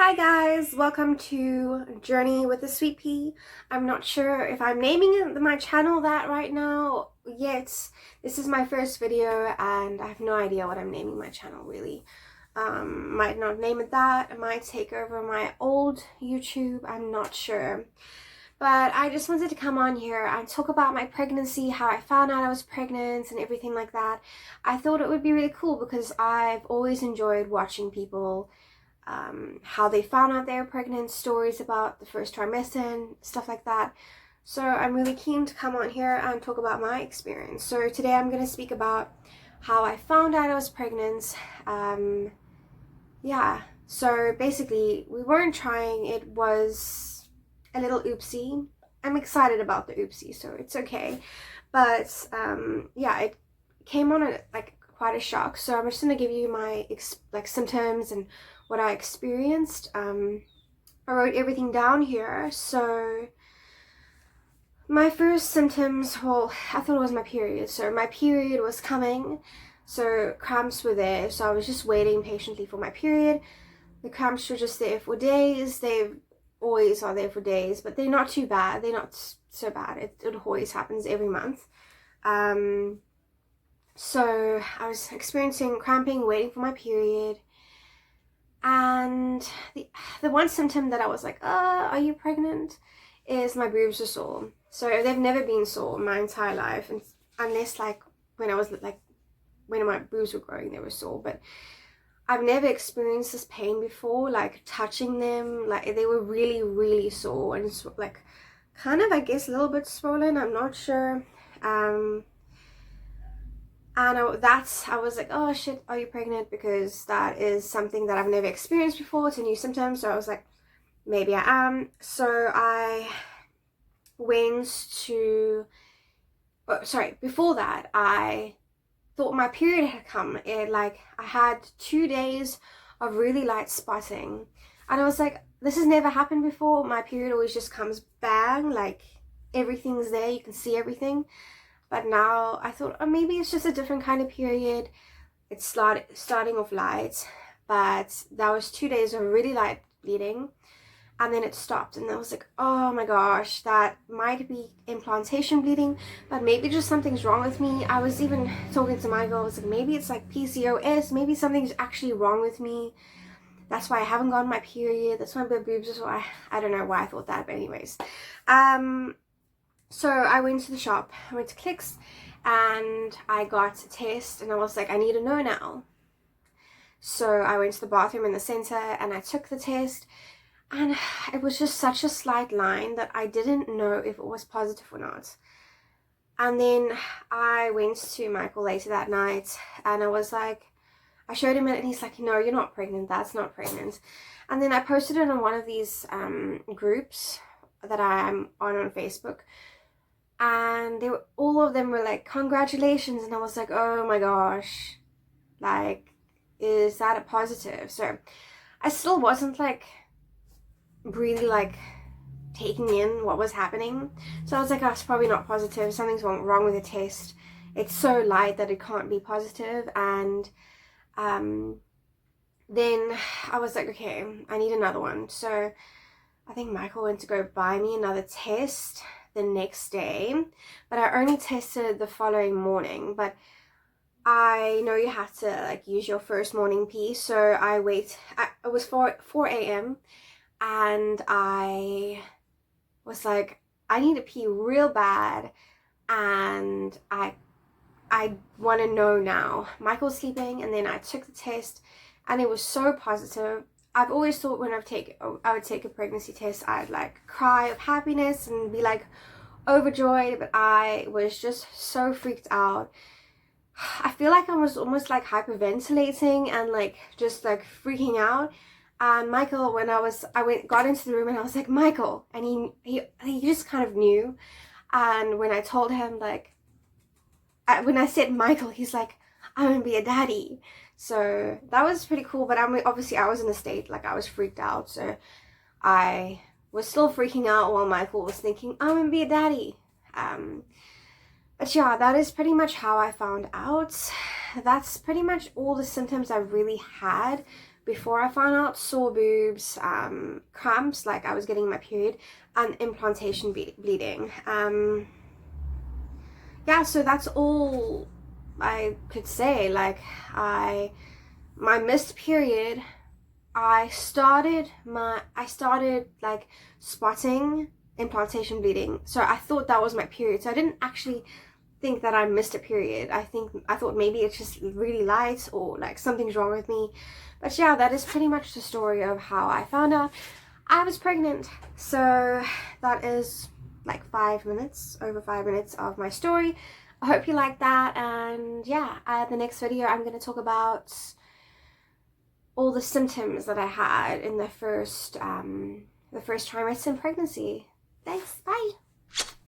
Hi guys, welcome to Journey with the Sweet Pea. I'm not sure if I'm naming my channel that right now yet. This is my first video and I have no idea what I'm naming my channel really. Might not name it that, I might take over my old YouTube, I'm not sure. But I just wanted to come on here and talk about my pregnancy, how I found out I was pregnant and everything like that. I thought it would be really cool because I've always enjoyed watching people how they found out they were pregnant, stories about the first trimester and stuff like that. So I'm really keen to come on here and talk about my experience. So today I'm going to speak about how I found out I was pregnant. Yeah, so basically we weren't trying, it was a little oopsie. I'm excited about the oopsie, so it's okay. But yeah, it came on like quite a shock. So I'm just gonna give you my symptoms and what I experienced. I wrote everything down here. So my first symptoms, well, I thought it was my period. So my period was coming. So cramps were there. So I was just waiting patiently for my period. The cramps were just there for days. They always are there for days, but they're not too bad. They're not so bad. It always happens every month. So I was experiencing cramping, waiting for my period. And the one symptom that I was like, are you pregnant? Is my boobs are sore. So they've never been sore my entire life, and unless like when my boobs were growing, they were sore. But I've never experienced this pain before, like touching them, like they were really, really sore and like kind of, I guess, a little bit swollen. I'm not sure. And I was like, oh shit, are you pregnant? Because that is something that I've never experienced before. It's a new symptom. So I was like, maybe I am. So I went to, before that, I thought my period had come. I had 2 days of really light spotting. And I was like, this has never happened before. My period always just comes bang, like everything's there. You can see everything. But now I thought, oh, maybe it's just a different kind of period. It's starting off light, but that was 2 days of really light bleeding, and then it stopped. And I was like, oh my gosh, that might be implantation bleeding, but maybe just something's wrong with me. I was even talking to my girl. I was like, maybe it's like PCOS. Maybe something's actually wrong with me. That's why I haven't gotten my period. That's why my boobs are sore. I don't know why I thought that, but anyways. So I went to the shop, I went to Clicks, and I got a test, and I was like, I need to know now. So I went to the bathroom in the center, and I took the test, and it was just such a slight line that I didn't know if it was positive or not. And then I went to Michael later that night, and I was like, I showed him it, and he's like, no, you're not pregnant, that's not pregnant. And then I posted it on one of these groups that I'm on Facebook. And all of them were like, congratulations. And I was like, oh my gosh, like, is that a positive? So I still wasn't like really like taking in what was happening. So I was like, oh, it's probably not positive. Something's wrong with the test. It's so light that it can't be positive. And then I was like, okay, I need another one. So I think Michael went to go buy me another test the next day, but I only tested the following morning. But I know you have to like use your first morning pee, so it was 4 a.m. and I was like, I need to pee real bad, and I want to know now. Michael's sleeping, and then I took the test, and it was so positive. I've always thought when I would take a pregnancy test, I'd like cry of happiness and be like overjoyed, but I was just so freaked out. I feel like I was almost like hyperventilating and like just like freaking out. And Michael, when got into the room, and I was like, Michael, and he just kind of knew. And when I told him, like, when I said Michael, he's like, I'm gonna be a daddy. So that was pretty cool. But obviously I was in a state, like I was freaked out. So I was still freaking out while Michael was thinking, I'm gonna be a daddy. But yeah, that is pretty much how I found out. That's pretty much all the symptoms I really had before I found out, sore boobs, cramps, like I was getting my period, and implantation bleeding. Yeah, so that's all I could say. Like, my missed period, I started like spotting implantation bleeding. So I thought that was my period. So I didn't actually think that I missed a period. I thought maybe it's just really light or like something's wrong with me. But yeah, that is pretty much the story of how I found out I was pregnant. So that is like over 5 minutes of my story. I hope you like that, and yeah, the next video I'm going to talk about all the symptoms that I had in the first trimester in pregnancy. Thanks, bye.